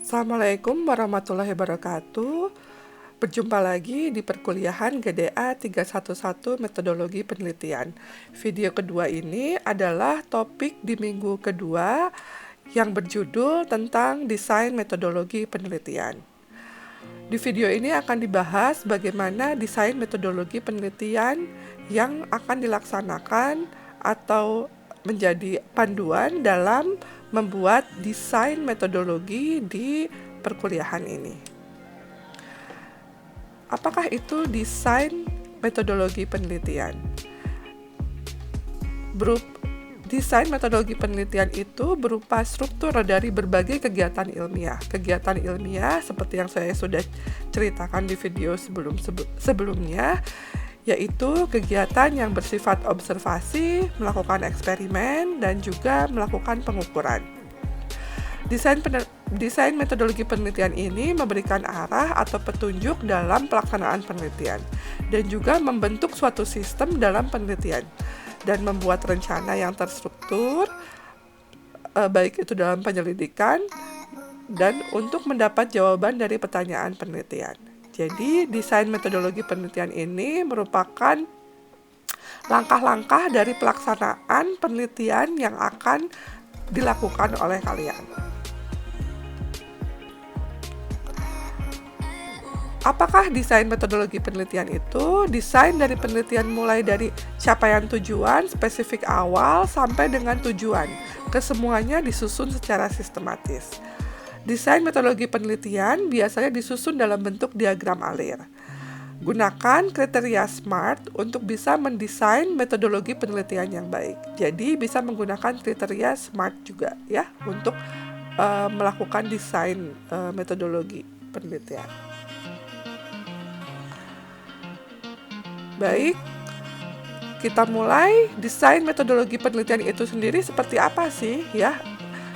Assalamualaikum warahmatullahi wabarakatuh. Berjumpa lagi di perkuliahan GDA 311 Metodologi Penelitian. Video kedua ini adalah topik di minggu kedua yang berjudul tentang desain metodologi penelitian. Di video ini akan dibahas bagaimana desain metodologi penelitian yang akan dilaksanakan atau menjadi panduan dalam membuat desain metodologi di perkuliahan ini. Apakah itu desain metodologi penelitian? Desain metodologi penelitian itu berupa struktur dari berbagai kegiatan ilmiah. Kegiatan ilmiah seperti yang saya sudah ceritakan di video sebelumnya, yaitu kegiatan yang bersifat observasi, melakukan eksperimen, dan juga melakukan pengukuran. Desain metodologi penelitian ini memberikan arah atau petunjuk dalam pelaksanaan penelitian dan juga membentuk suatu sistem dalam penelitian dan membuat rencana yang terstruktur, baik itu dalam penyelidikan dan untuk mendapat jawaban dari pertanyaan penelitian. Jadi, desain metodologi penelitian ini merupakan langkah-langkah dari pelaksanaan penelitian yang akan dilakukan oleh kalian. Apakah desain metodologi penelitian itu? Desain dari penelitian mulai dari capaian tujuan, spesifik awal, sampai dengan tujuan. Kesemuanya disusun secara sistematis. Desain metodologi penelitian biasanya disusun dalam bentuk diagram alir. Gunakan kriteria SMART untuk bisa mendesain metodologi penelitian yang baik. Jadi bisa menggunakan kriteria SMART juga ya untuk melakukan desain metodologi penelitian. Baik, kita mulai. Desain metodologi penelitian itu sendiri seperti apa sih ya?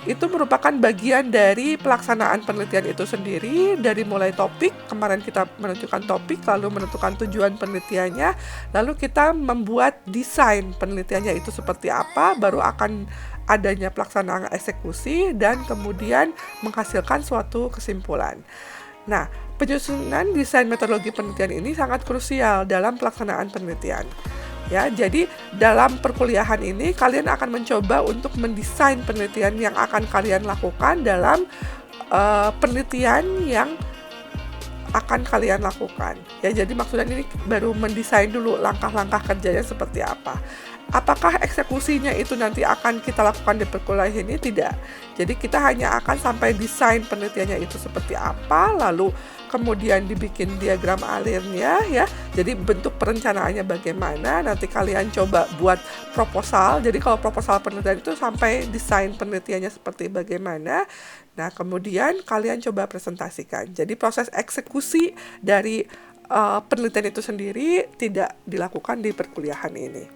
Itu merupakan bagian dari pelaksanaan penelitian itu sendiri, dari mulai topik, kemarin kita menentukan topik, lalu menentukan tujuan penelitiannya, lalu kita membuat desain penelitiannya itu seperti apa, baru akan adanya pelaksanaan eksekusi, dan kemudian menghasilkan suatu kesimpulan. Nah, penyusunan desain metodologi penelitian ini sangat krusial dalam pelaksanaan penelitian. Ya, jadi dalam perkuliahan ini kalian akan mencoba untuk mendesain penelitian yang akan kalian lakukan dalam penelitian yang akan kalian lakukan. Ya, jadi maksudnya ini baru mendesain dulu langkah-langkah kerjanya seperti apa. Apakah eksekusinya itu nanti akan kita lakukan di perkuliahan ini? Tidak. Jadi kita hanya akan sampai desain penelitiannya itu seperti apa, lalu kemudian dibikin diagram alirnya ya. Jadi bentuk perencanaannya bagaimana, nanti kalian coba buat proposal. Jadi kalau proposal penelitian itu sampai desain penelitiannya seperti bagaimana. Nah, kemudian kalian coba presentasikan. Jadi proses eksekusi dari penelitian itu sendiri tidak dilakukan di perkuliahan ini.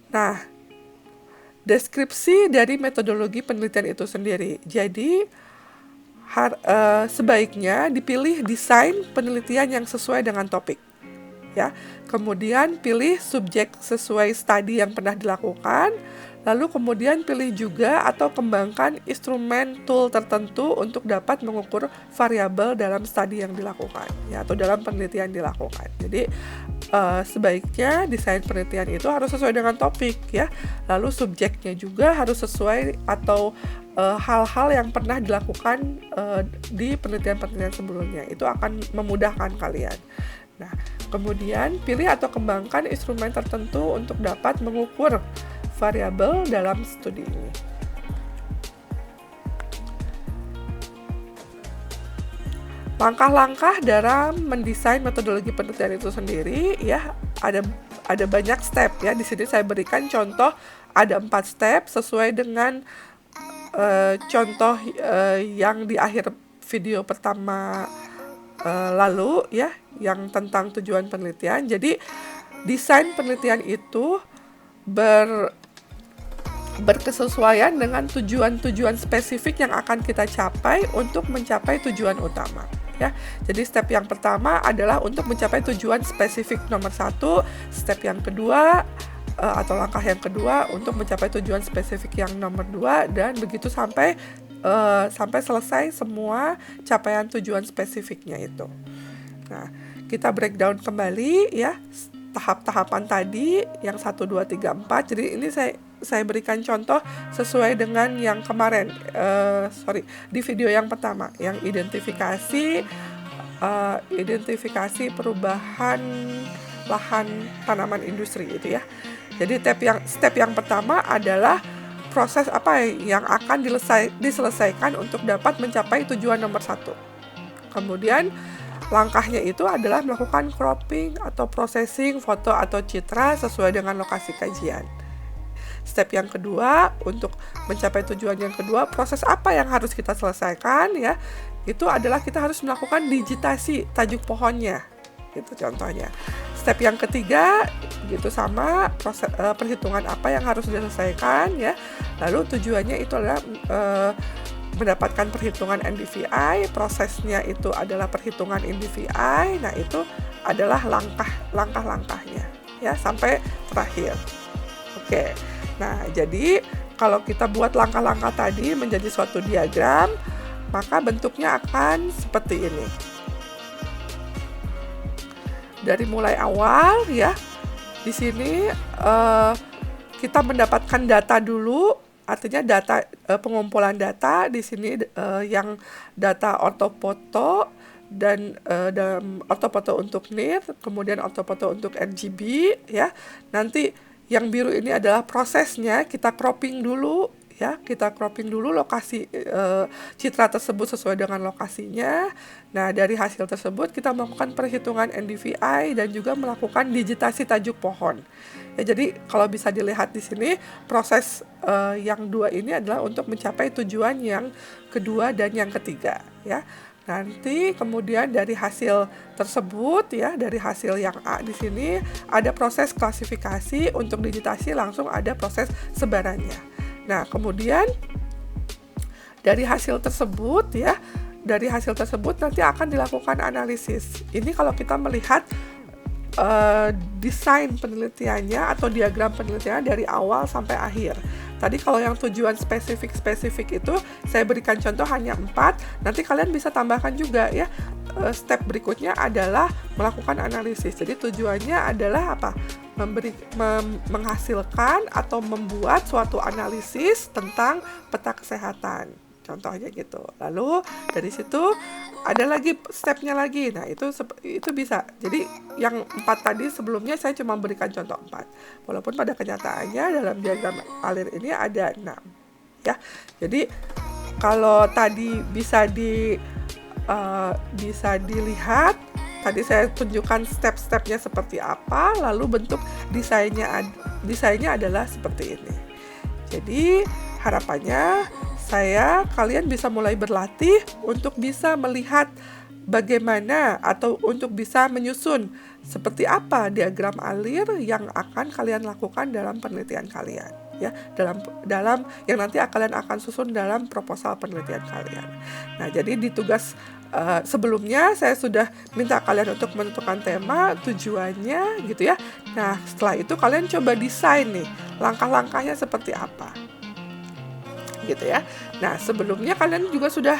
Nah, deskripsi dari metodologi penelitian itu sendiri. Jadi, sebaiknya dipilih desain penelitian yang sesuai dengan topik. Ya, kemudian pilih subjek sesuai studi yang pernah dilakukan, lalu kemudian pilih juga atau kembangkan instrumen tool tertentu untuk dapat mengukur variabel dalam studi yang dilakukan, ya, atau dalam penelitian dilakukan. Jadi sebaiknya desain penelitian itu harus sesuai dengan topik, ya. Lalu subjeknya juga harus sesuai atau hal-hal yang pernah dilakukan di penelitian-penelitian sebelumnya. Itu akan memudahkan kalian. Nah, kemudian pilih atau kembangkan instrumen tertentu untuk dapat mengukur variabel dalam studi ini. Langkah-langkah dalam mendesain metodologi penelitian itu sendiri ya, ada banyak step ya. Di sini saya berikan contoh ada 4 step sesuai dengan contoh yang di akhir video pertama lalu ya, yang tentang tujuan penelitian. Jadi desain penelitian itu berkesesuaian dengan tujuan-tujuan spesifik yang akan kita capai untuk mencapai tujuan utama. Ya, jadi step yang pertama adalah untuk mencapai tujuan spesifik nomor 1. Step yang kedua atau langkah yang kedua untuk mencapai tujuan spesifik yang nomor 2, dan begitu sampai selesai semua capaian tujuan spesifiknya itu. Nah, kita breakdown kembali ya tahap-tahapan tadi yang 1, 2, 3, 4. Jadi ini saya berikan contoh sesuai dengan yang kemarin, di video yang pertama, yang identifikasi perubahan lahan tanaman industri itu ya. Jadi step yang pertama adalah proses apa yang akan diselesaikan untuk dapat mencapai tujuan nomor 1. Kemudian langkahnya itu adalah melakukan cropping atau processing foto atau citra sesuai dengan lokasi kajian. Step yang kedua, untuk mencapai tujuan yang kedua, proses apa yang harus kita selesaikan ya? Itu adalah kita harus melakukan digitasi tajuk pohonnya. Itu contohnya. Step yang ketiga, gitu sama proses perhitungan apa yang harus diselesaikan ya. Lalu tujuannya itu adalah mendapatkan perhitungan NDVI, prosesnya itu adalah perhitungan NDVI. Nah, itu adalah langkah-langkahnya ya sampai terakhir. Oke. Nah, jadi kalau kita buat langkah-langkah tadi menjadi suatu diagram, maka bentuknya akan seperti ini. Dari mulai awal ya, di sini kita mendapatkan data dulu. Artinya data pengumpulan data di sini yang data ortofoto dan ortofoto untuk NIR, kemudian ortofoto untuk RGB ya. Nanti yang biru ini adalah prosesnya, kita cropping dulu ya, kita cropping dulu lokasi citra tersebut sesuai dengan lokasinya. Nah, dari hasil tersebut kita melakukan perhitungan NDVI dan juga melakukan digitasi tajuk pohon. Ya, jadi kalau bisa dilihat di sini proses yang 2 ini adalah untuk mencapai tujuan yang kedua dan yang ketiga ya. Nanti kemudian dari hasil tersebut ya, dari hasil yang A di sini ada proses klasifikasi, untuk digitasi langsung ada proses sebarannya. Nah, kemudian dari hasil tersebut ya, nanti akan dilakukan analisis. Ini kalau kita melihat desain penelitiannya atau diagram penelitiannya dari awal sampai akhir. Tadi kalau yang tujuan spesifik itu saya berikan contoh hanya 4. Nanti kalian bisa tambahkan juga ya. Step berikutnya adalah melakukan analisis. Jadi tujuannya adalah apa? Menghasilkan atau membuat suatu analisis tentang peta kesehatan. Contohnya gitu. Lalu dari situ ada lagi stepnya lagi. Nah, itu bisa. Jadi yang 4 tadi sebelumnya saya cuma berikan contoh 4. Walaupun pada kenyataannya dalam diagram alir ini ada 6. Ya. Jadi kalau tadi bisa dilihat, tadi saya tunjukkan step-stepnya seperti apa, lalu bentuk desainnya adalah seperti ini. Jadi harapannya kalian bisa mulai berlatih untuk bisa melihat bagaimana atau untuk bisa menyusun seperti apa diagram alir yang akan kalian lakukan dalam penelitian kalian ya, dalam yang nanti kalian akan susun dalam proposal penelitian kalian. Nah, jadi di tugas sebelumnya saya sudah minta kalian untuk menentukan tema, tujuannya gitu ya. Nah, setelah itu kalian coba desain nih langkah-langkahnya seperti apa gitu ya. Nah, sebelumnya kalian juga sudah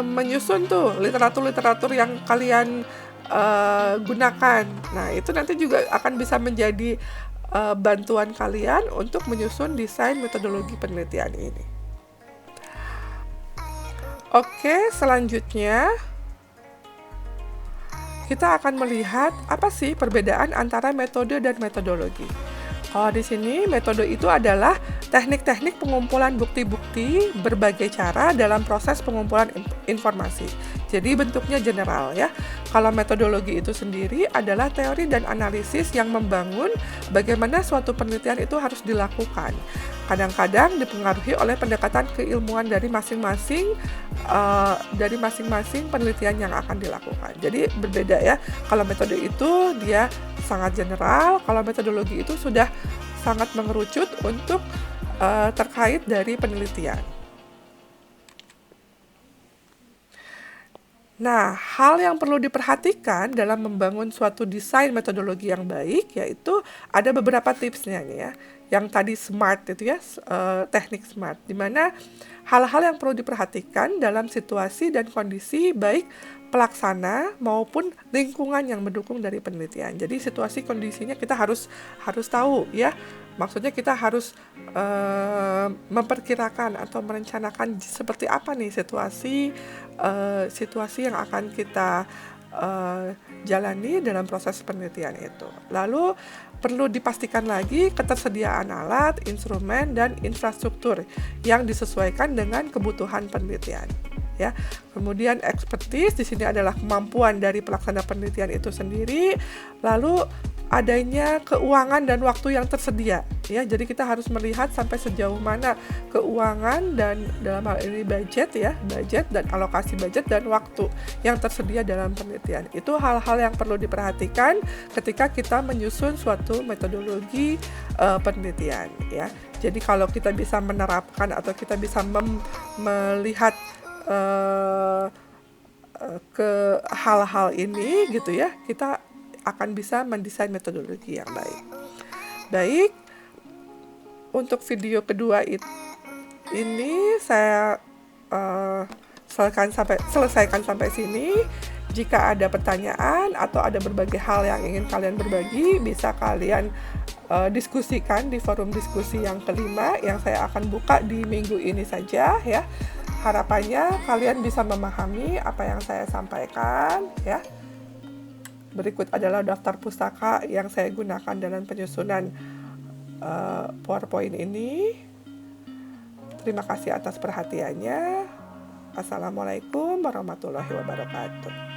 menyusun tuh literatur yang kalian gunakan. Nah, itu nanti juga akan bisa menjadi bantuan kalian untuk menyusun desain metodologi penelitian ini. Oke, selanjutnya kita akan melihat apa sih perbedaan antara metode dan metodologi. Kalau di sini metode itu adalah teknik-teknik pengumpulan bukti-bukti berbagai cara dalam proses pengumpulan informasi. Jadi bentuknya general ya. Kalau metodologi itu sendiri adalah teori dan analisis yang membangun bagaimana suatu penelitian itu harus dilakukan. Kadang-kadang dipengaruhi oleh pendekatan keilmuan dari masing-masing penelitian yang akan dilakukan. Jadi berbeda ya. Kalau metode itu dia sangat general, kalau metodologi itu sudah sangat mengerucut untuk terkait dari penelitian. Nah, hal yang perlu diperhatikan dalam membangun suatu desain metodologi yang baik yaitu ada beberapa tipsnya nih ya. Yang tadi SMART itu ya, teknik SMART, di mana hal-hal yang perlu diperhatikan dalam situasi dan kondisi baik pelaksana maupun lingkungan yang mendukung dari penelitian. Jadi situasi kondisinya kita harus tahu ya. Maksudnya kita harus memperkirakan atau merencanakan seperti apa nih situasi yang akan kita jalani dalam proses penelitian itu. Lalu perlu dipastikan lagi ketersediaan alat, instrumen, dan infrastruktur yang disesuaikan dengan kebutuhan penelitian. Ya, kemudian expertise di sini adalah kemampuan dari pelaksana penelitian itu sendiri. Lalu adanya keuangan dan waktu yang tersedia ya, jadi kita harus melihat sampai sejauh mana keuangan dan dalam hal ini budget dan alokasi budget dan waktu yang tersedia dalam penelitian. Itu hal-hal yang perlu diperhatikan ketika kita menyusun suatu metodologi penelitian ya. Jadi kalau kita bisa menerapkan atau kita bisa melihat ke hal-hal ini gitu ya, kita akan bisa mendesain metodologi yang baik. Baik, untuk video kedua ini saya selesaikan sampai sini. Jika ada pertanyaan atau ada berbagai hal yang ingin kalian berbagi, bisa kalian diskusikan di forum diskusi yang kelima yang saya akan buka di minggu ini saja ya. Harapannya kalian bisa memahami apa yang saya sampaikan ya. Berikut adalah daftar pustaka yang saya gunakan dalam penyusunan PowerPoint ini. Terima kasih atas perhatiannya. Assalamualaikum warahmatullahi wabarakatuh.